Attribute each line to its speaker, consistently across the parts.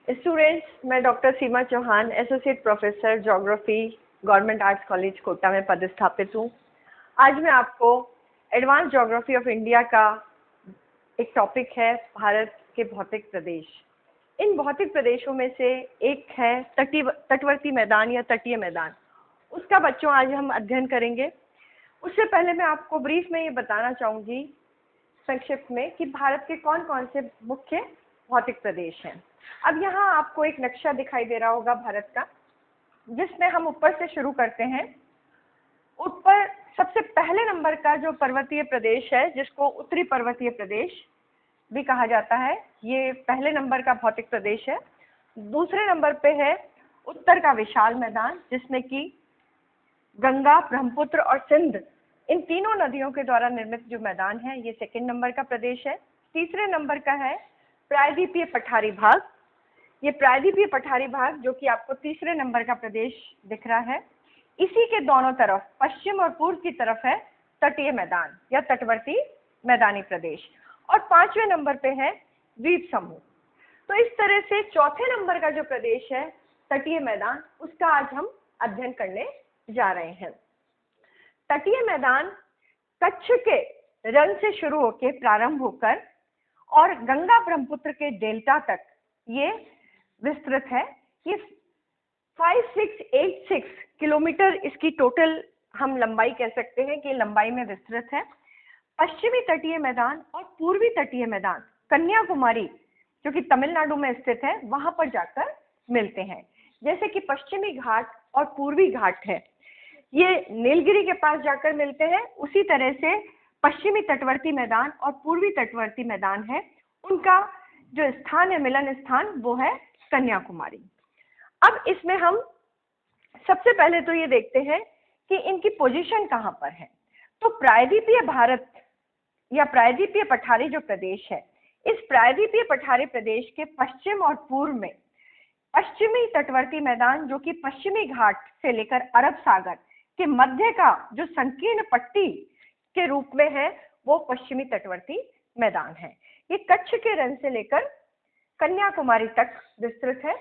Speaker 1: Students, मैं doctor Seema Chauhan, associate professor geography, government arts college Kota में पदस्थापित हूँ। आज मैं आपको एडवांस ज्योग्राफी ऑफ इंडिया का एक टॉपिक है भारत के भौतिक प्रदेश। इन भौतिक प्रदेशों में से एक है तटवर्ती मैदान या तटीय मैदान। उसका बच्चों आज हम अध्ययन करेंगे। उससे पहले मैं आपको ब्रीफ में ये बताना चाहूँगी संक्षिप्त में कि भारत के कौन कौन से मुख्य भौतिक प्रदेश हैं। अब यहाँ आपको एक नक्शा दिखाई दे रहा होगा भारत का, जिसमें हम ऊपर से शुरू करते हैं। ऊपर सबसे पहले नंबर का जो पर्वतीय प्रदेश है, जिसको उत्तरी पर्वतीय प्रदेश भी कहा जाता है, ये पहले नंबर का भौतिक प्रदेश है। दूसरे नंबर पे है उत्तर का विशाल मैदान, जिसमें कि गंगा, ब्रह्मपुत्र और सिंध, इन तीनों नदियों के द्वारा निर्मित जो मैदान है, ये सेकंड नंबर का प्रदेश है। तीसरे नंबर का है प्रायद्वीपीय पठारी भाग। ये प्रायद्वीपीय पठारी भाग जो कि आपको तीसरे नंबर का प्रदेश दिख रहा है, इसी के दोनों तरफ पश्चिम और पूर्व की तरफ है तटीय मैदान या तटवर्ती मैदानी प्रदेश। और पांचवें नंबर पे है द्वीप समूह। तो इस तरह से चौथे नंबर का जो प्रदेश है तटीय मैदान, उसका आज हम अध्ययन करने जा रहे हैं। तटीय मैदान कच्छ के रन से शुरू होकर प्रारंभ होकर और गंगा ब्रह्मपुत्र के डेल्टा तक ये विस्तृत है। ये 5686 किलोमीटर इसकी टोटल हम लंबाई कह सकते हैं कि लंबाई में विस्तृत है। पश्चिमी तटीय मैदान और पूर्वी तटीय मैदान कन्याकुमारी, जो कि तमिलनाडु में स्थित है, वहां पर जाकर मिलते हैं। जैसे कि पश्चिमी घाट और पूर्वी घाट है, ये नीलगिरी के पास जाकर मिलते हैं, उसी तरह से पश्चिमी तटवर्ती मैदान और पूर्वी तटवर्ती मैदान है, उनका जो स्थान है, मिलन स्थान, वो है कन्याकुमारी। अब इसमें हम सबसे पहले तो ये देखते हैं कि इनकी पोजीशन कहाँ पर है। तो प्रायद्वीपीय भारत या प्रायद्वीपीय पठारी जो प्रदेश है, इस प्रायद्वीपीय पठारी प्रदेश के पश्चिम और पूर्व में पश्चिमी तटवर्ती मैदान, जो कि पश्चिमी घाट से लेकर अरब सागर के मध्य का जो संकीर्ण पट्टी के रूप में है, वो पश्चिमी तटवर्ती मैदान है। ये कच्छ के रन से लेकर कन्याकुमारी तक विस्तृत है।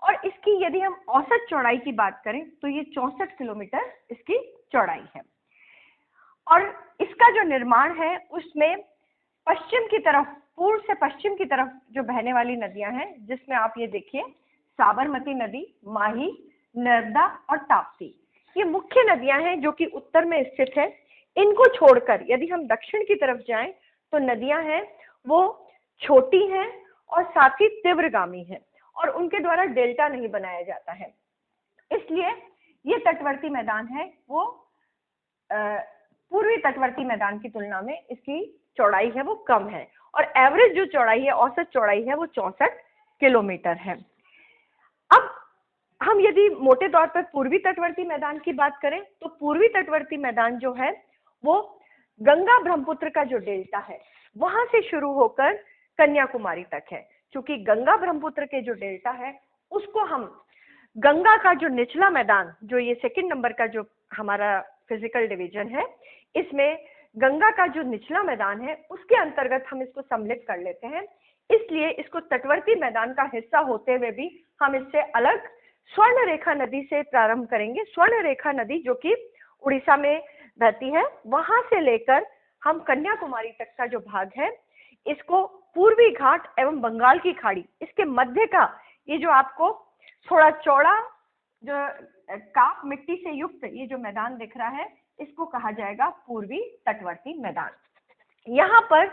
Speaker 1: और इसकी यदि हम औसत चौड़ाई की बात करें तो ये 64 किलोमीटर इसकी चौड़ाई है। और इसका जो निर्माण है उसमें पश्चिम की तरफ, पूर्व से पश्चिम की तरफ जो बहने वाली नदियां हैं, जिसमें आप ये देखिए साबरमती नदी, माही, नर्मदा और ताप्ती, ये मुख्य नदियां हैं जो कि उत्तर में स्थित है। इनको छोड़कर यदि हम दक्षिण की तरफ जाएं तो नदियां हैं वो छोटी हैं और साथ ही तीव्रगामी हैं, और उनके द्वारा डेल्टा नहीं बनाया जाता है। इसलिए ये तटवर्ती मैदान है वो पूर्वी तटवर्ती मैदान की तुलना में इसकी चौड़ाई है वो कम है, और एवरेज जो चौड़ाई है, औसत चौड़ाई है, वो 64 किलोमीटर है। अब हम यदि मोटे तौर पर पूर्वी तटवर्ती मैदान की बात करें तो पूर्वी तटवर्ती मैदान जो है वो गंगा ब्रह्मपुत्र का जो डेल्टा है वहां से शुरू होकर कन्याकुमारी तक है। क्योंकि गंगा ब्रह्मपुत्र के जो डेल्टा है उसको हम गंगा का जो निचला मैदान, जो ये सेकंड नंबर का जो हमारा फिजिकल डिवीजन है, इसमें गंगा का जो निचला मैदान है उसके अंतर्गत हम इसको सम्मिलित कर लेते हैं। इसलिए इसको तटवर्ती मैदान का हिस्सा होते हुए भी हम इससे अलग स्वर्ण रेखा नदी से प्रारंभ करेंगे। स्वर्ण रेखा नदी जो कि उड़ीसा में बहती है, वहां से लेकर हम कन्याकुमारी तक का जो भाग है, इसको पूर्वी घाट एवं बंगाल की खाड़ी, इसके मध्य का ये जो आपको थोड़ा चौड़ा जो काप मिट्टी से युक्त ये जो मैदान दिख रहा है, इसको कहा जाएगा पूर्वी तटवर्ती मैदान। यहाँ पर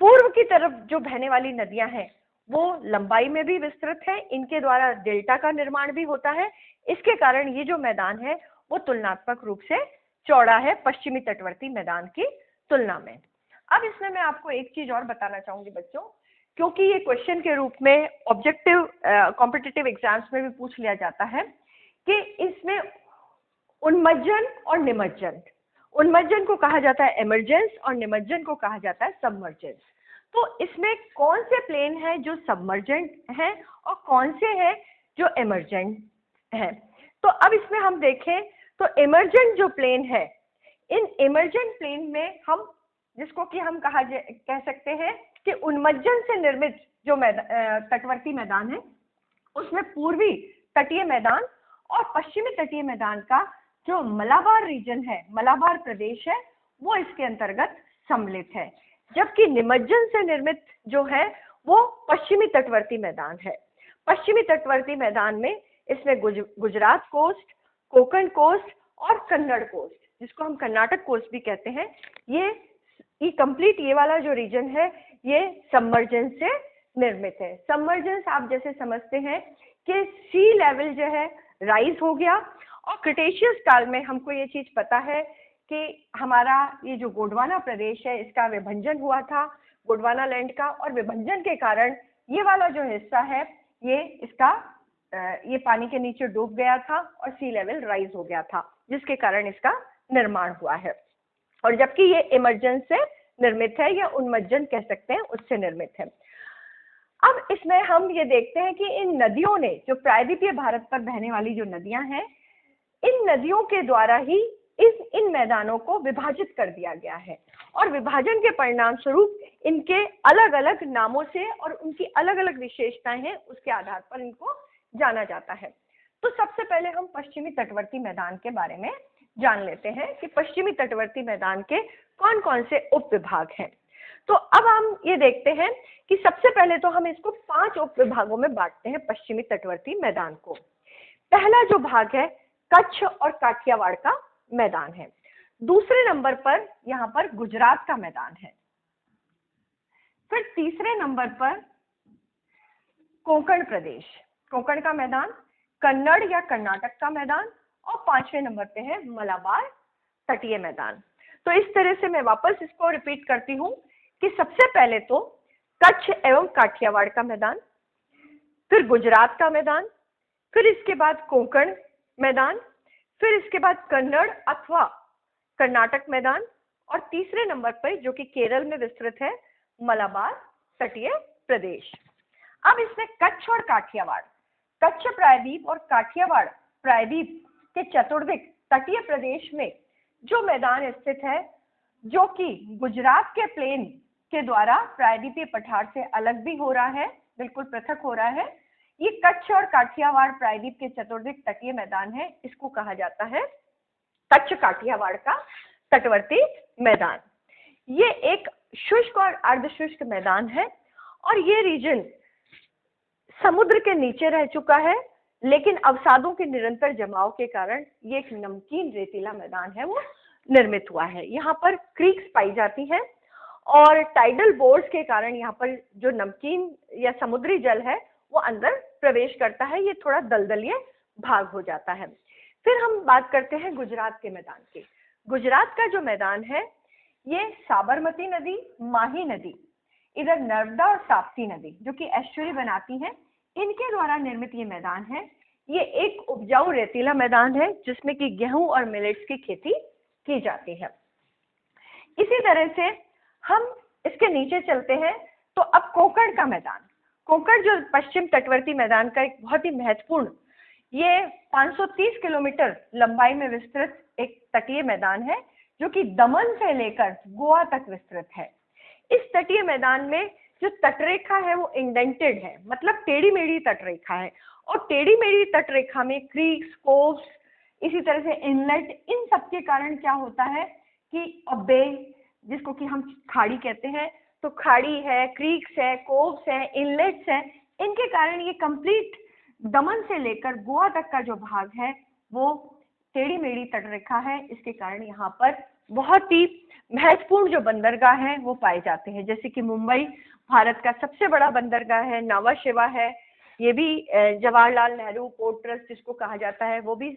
Speaker 1: पूर्व की तरफ जो बहने वाली नदियां हैं वो लंबाई में भी विस्तृत है, इनके द्वारा डेल्टा का निर्माण भी होता है। इसके कारण ये जो मैदान है वो तुलनात्मक रूप से चौड़ा है पश्चिमी तटवर्ती मैदान की तुलना में। अब इसमें मैं आपको एक चीज और बताना चाहूंगी बच्चों, क्योंकि ये क्वेश्चन के रूप में ऑब्जेक्टिव कॉम्पिटिटिव एग्जाम्स में भी पूछ लिया जाता है कि इसमें उन्मज्जन और निमज्जन, उन्मज्जन को कहा जाता है इमर्जेंस और निमज्जन को कहा जाता है सबमर्जेंस। तो इसमें कौन से प्लेन है जो सबमर्जेंट है और कौन से है जो इमर्जेंट है। तो अब इसमें हम देखें तो इमर्जेंट जो प्लेन है, इन इमर्जेंट प्लेन में हम जिसको कि हम कह सकते हैं कि उन्मज्जन से निर्मित जो तटवर्ती मैदान है उसमें पूर्वी तटीय मैदान और पश्चिमी तटीय मैदान का जो मलाबार रीजन है, मलाबार प्रदेश है, वो इसके अंतर्गत सम्मिलित है। जबकि निमज्जन से निर्मित जो है वो पश्चिमी तटवर्ती मैदान है। पश्चिमी तटवर्ती मैदान में इसमें गुजरात कोस्ट, कोंकण कोस्ट और कन्नड़ कोस्ट, जिसको हम कर्नाटक कोस्ट भी कहते हैं, ये कंप्लीट ये वाला जो रीजन है ये सबमर्जेंस से निर्मित है। सबमर्जेंस आप जैसे समझते हैं कि सी लेवल जो है राइज हो गया, और क्रिटेशियस काल में हमको ये चीज पता है कि हमारा ये जो गोंडवाना प्रदेश है इसका विभंजन हुआ था, गोंडवाना लैंड का, और विभंजन के कारण ये वाला जो हिस्सा है ये इसका ये पानी के नीचे डूब गया था और सी लेवल राइज हो गया था, जिसके कारण इसका निर्माण हुआ है। और जबकि ये इमर्जेंस से निर्मित है या उन्मज्जन कह सकते हैं उससे निर्मित है। अब इसमें हम ये देखते हैं कि इन नदियों ने, जो प्रायद्वीपीय भारत पर बहने वाली जो नदियां हैं, इन नदियों के द्वारा ही इन मैदानों को विभाजित कर दिया गया है, और विभाजन के परिणाम स्वरूप इनके अलग अलग नामों से और उनकी अलग अलग विशेषताएं हैं उसके आधार पर इनको जाना जाता है। तो सबसे पहले हम पश्चिमी तटवर्ती मैदान के बारे में जान लेते हैं कि पश्चिमी तटवर्ती मैदान के कौन कौन से उप विभाग हैं। तो अब हम ये देखते हैं कि सबसे पहले तो हम इसको 5 उप विभागों में बांटते हैं पश्चिमी तटवर्ती मैदान को। पहला जो भाग है कच्छ और काठियावाड़ का मैदान है। दूसरे नंबर पर यहाँ पर गुजरात का मैदान है। फिर तीसरे नंबर पर कोंकण प्रदेश, कोंकण का मैदान, कन्नड़ या कर्नाटक का मैदान, और 5वें नंबर पे है मलाबार तटीय मैदान। तो इस तरह से मैं वापस इसको रिपीट करती हूँ कि सबसे पहले तो कच्छ एवं काठियावाड़ का मैदान, फिर गुजरात का मैदान, फिर इसके बाद कोंकण मैदान, फिर इसके बाद कन्नड़ अथवा कर्नाटक मैदान, और तीसरे नंबर पर जो कि केरल में विस्तृत है मलाबार तटीय प्रदेश। अब इसमें कच्छ और काठियावाड़, कच्छ प्रायद्वीप और काठियावाड़ प्रायद्वीप के चतुर्दिक तटीय प्रदेश में जो मैदान स्थित है, जो कि गुजरात के प्लेन के द्वारा प्रायद्वीपीय पठार से अलग भी हो रहा है, बिल्कुल पृथक हो रहा है, ये कच्छ और काठियावाड़ प्रायद्वीप के चतुर्दिक तटीय मैदान है, इसको कहा जाता है कच्छ काठियावाड़ का तटवर्ती मैदान। ये एक शुष्क और अर्धशुष्क मैदान है, और ये रीजन समुद्र के नीचे रह चुका है, लेकिन अवसादों के निरंतर जमाव के कारण ये एक नमकीन रेतीला मैदान है वो निर्मित हुआ है। यहाँ पर क्रीक्स पाई जाती हैं, और टाइडल बोर्ड्स के कारण यहाँ पर जो नमकीन या समुद्री जल है वो अंदर प्रवेश करता है, ये थोड़ा दलदलीय भाग हो जाता है। फिर हम बात करते हैं गुजरात के मैदान की। गुजरात का जो मैदान है ये साबरमती नदी, माही नदी, इधर नर्मदा और ताप्ती नदी जो कि एस्चुरी बनाती हैं, इनके द्वारा निर्मित ये मैदान है। ये एक उपजाऊ रेतीला मैदान है जिसमें कि गेहूं और मिलेट्स की खेती की जाती है। इसी तरह से हम इसके नीचे चलते हैं तो अब कोंकण का मैदान, कोंकण जो पश्चिम तटवर्ती मैदान का एक बहुत ही महत्वपूर्ण, ये 530 किलोमीटर लंबाई में विस्तृत एक तटीय मैदान है जो कि दमन से लेकर गोवा तक विस्तृत है। इस तटीय मैदान में जो तटरेखा है वो इंडेंटेड है, मतलब टेढ़ी मेढ़ी तटरेखा है, और टेढ़ी मेढ़ी तटरेखा में क्रीक्स, कोव्स, इसी तरह से इनलेट, इन सब के कारण क्या होता है कि बे, जिसको कि हम खाड़ी कहते हैं, तो खाड़ी है, क्रीक्स है, कोव्स है, इनलेट्स है, इनके कारण ये कंप्लीट दमन से लेकर गोवा तक का जो भाग है वो टेढ़ी मेढ़ी तटरेखा है। इसके कारण यहाँ पर बहुत ही महत्वपूर्ण जो बंदरगाह हैं वो पाए जाते हैं, जैसे कि मुंबई भारत का सबसे बड़ा बंदरगाह है, नावा शिवा है, ये भी जवाहरलाल नेहरू पोर्ट ट्रस्ट जिसको कहा जाता है, वो भी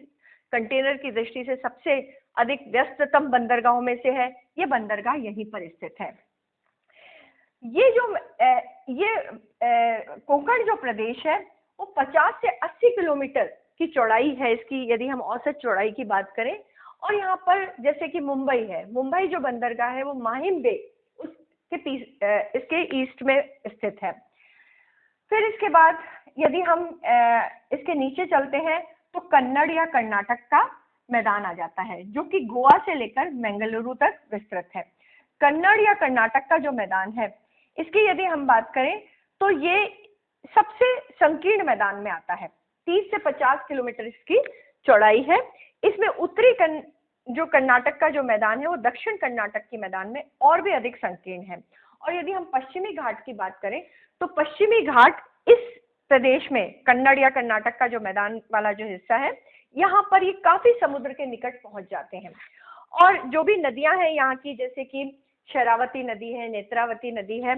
Speaker 1: कंटेनर की दृष्टि से सबसे अधिक व्यस्ततम बंदरगाहों में से है। ये बंदरगाह यहीं पर स्थित है। ये जो कोंकण जो प्रदेश है वो 50 से 80 किलोमीटर की चौड़ाई है इसकी, यदि हम औसत चौड़ाई की बात करें। और यहाँ पर जैसे कि मुंबई है, मुंबई जो बंदरगाह है वो माहिम बे इसके ईस्ट में स्थित है। फिर इसके बाद यदि हम इसके नीचे चलते हैं तो कन्नड़ या कर्नाटक का मैदान आ जाता है जो कि गोवा से लेकर बेंगलुरु तक विस्तृत है। कन्नड़ या कर्नाटक का जो मैदान है इसकी यदि हम बात करें तो ये सबसे संकीर्ण मैदान में आता है। 30 से 50 किलोमीटर इसकी चौड़ाई है। इसमें उत्तरी जो कर्नाटक का जो मैदान है वो दक्षिण कर्नाटक के मैदान में और भी अधिक संकीर्ण है। और यदि हम पश्चिमी घाट की बात करें तो पश्चिमी घाट इस प्रदेश में कन्नड़ या कर्नाटक का जो मैदान वाला जो हिस्सा है, यहाँ पर ये काफी समुद्र के निकट पहुंच जाते हैं। और जो भी नदियां हैं यहाँ की, जैसे कि शरावती नदी है, नेत्रावती नदी है,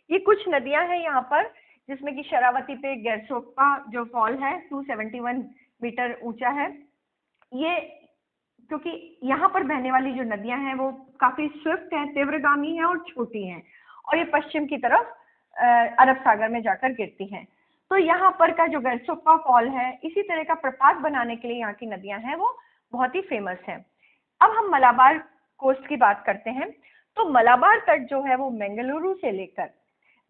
Speaker 1: ये कुछ नदियां हैं यहाँ पर, जिसमें कि शरावती पे गैरसोप्पा जो फॉल है 271 मीटर ऊंचा है। ये क्योंकि यहाँ पर बहने वाली जो नदियां हैं वो काफी स्विफ्ट हैं, तीव्रगामी हैं और छोटी हैं, और ये पश्चिम की तरफ अरब सागर में जाकर गिरती हैं। तो यहाँ पर का जो गैरसोप्पा फॉल है, इसी तरह का प्रपात बनाने के लिए यहाँ की नदियां हैं वो बहुत ही फेमस है। अब हम मलाबार कोस्ट की बात करते हैं। तो मलाबार तट जो है वो बेंगलुरु से लेकर,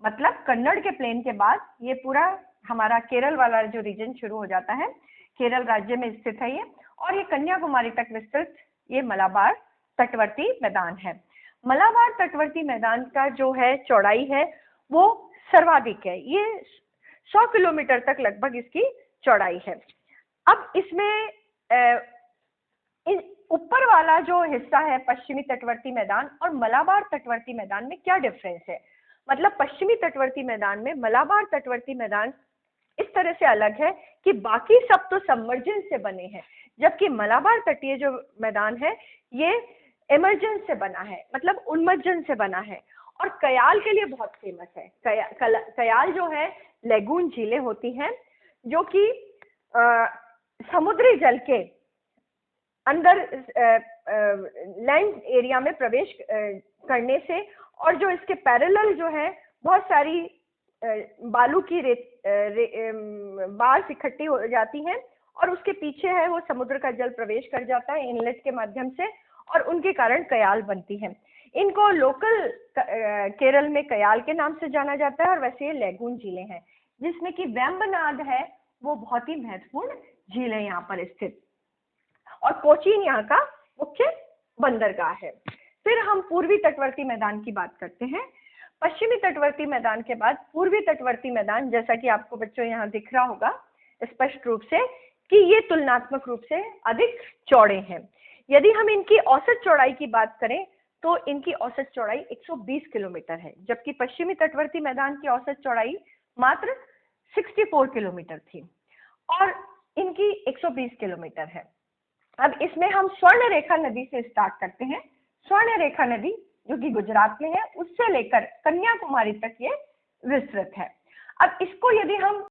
Speaker 1: मतलब कन्नड़ के प्लेन के बाद ये पूरा हमारा केरल वाला जो रीजन शुरू हो जाता है, केरल राज्य में स्थित है ये, और ये कन्याकुमारी तक विस्तृत ये मलाबार तटवर्ती मैदान है। मलाबार तटवर्ती मैदान का जो है चौड़ाई है वो सर्वाधिक है, ये 100 किलोमीटर तक लगभग इसकी चौड़ाई है। अब इसमें ऊपर वाला जो हिस्सा है पश्चिमी तटवर्ती मैदान और मलाबार तटवर्ती मैदान में क्या डिफरेंस है? मतलब पश्चिमी तटवर्ती मैदान में मलाबार तटवर्ती मैदान इस तरह से अलग है कि बाकी सब तो सबमर्जेंस से बने हैं, जबकि मलाबार तटीय जो मैदान है ये इमर्जेंस से बना है, मतलब उन्मज्जन से बना है, और कयाल के लिए बहुत फेमस है। कयाल जो है लेगून झीलें होती हैं जो कि समुद्री जल के अंदर लैंड एरिया में प्रवेश करने से, और जो इसके पैरेलल जो है बहुत सारी बालू की बार्स इकट्ठी हो जाती हैं, और उसके पीछे है वो समुद्र का जल प्रवेश कर जाता है इनलेट के माध्यम से, और उनके कारण कयाल बनती हैं। इनको लोकल केरल में कयाल के नाम से जाना जाता है, और वैसे ये लेगून झीलें हैं, जिसमें कि वेम्बनाड है वो बहुत ही महत्वपूर्ण झील है यहाँ पर स्थित, और कोचीन यहाँ का मुख्य बंदरगाह है। फिर हम पूर्वी तटवर्ती मैदान की बात करते हैं। पश्चिमी तटवर्ती मैदान के बाद पूर्वी तटवर्ती मैदान, जैसा कि आपको बच्चों यहाँ दिख रहा होगा स्पष्ट रूप से कि ये तुलनात्मक रूप से अधिक चौड़े हैं। यदि हम इनकी औसत चौड़ाई की बात करें तो इनकी औसत चौड़ाई 120 किलोमीटर है, जबकि पश्चिमी तटवर्ती मैदान की औसत चौड़ाई मात्र 64 किलोमीटर थी, और इनकी 120 किलोमीटर है। अब इसमें हम स्वर्ण रेखा नदी से स्टार्ट करते हैं। स्वर्ण रेखा नदी जो कि गुजरात में है, उससे लेकर कन्याकुमारी तक ये विस्तृत है। अब इसको यदि हम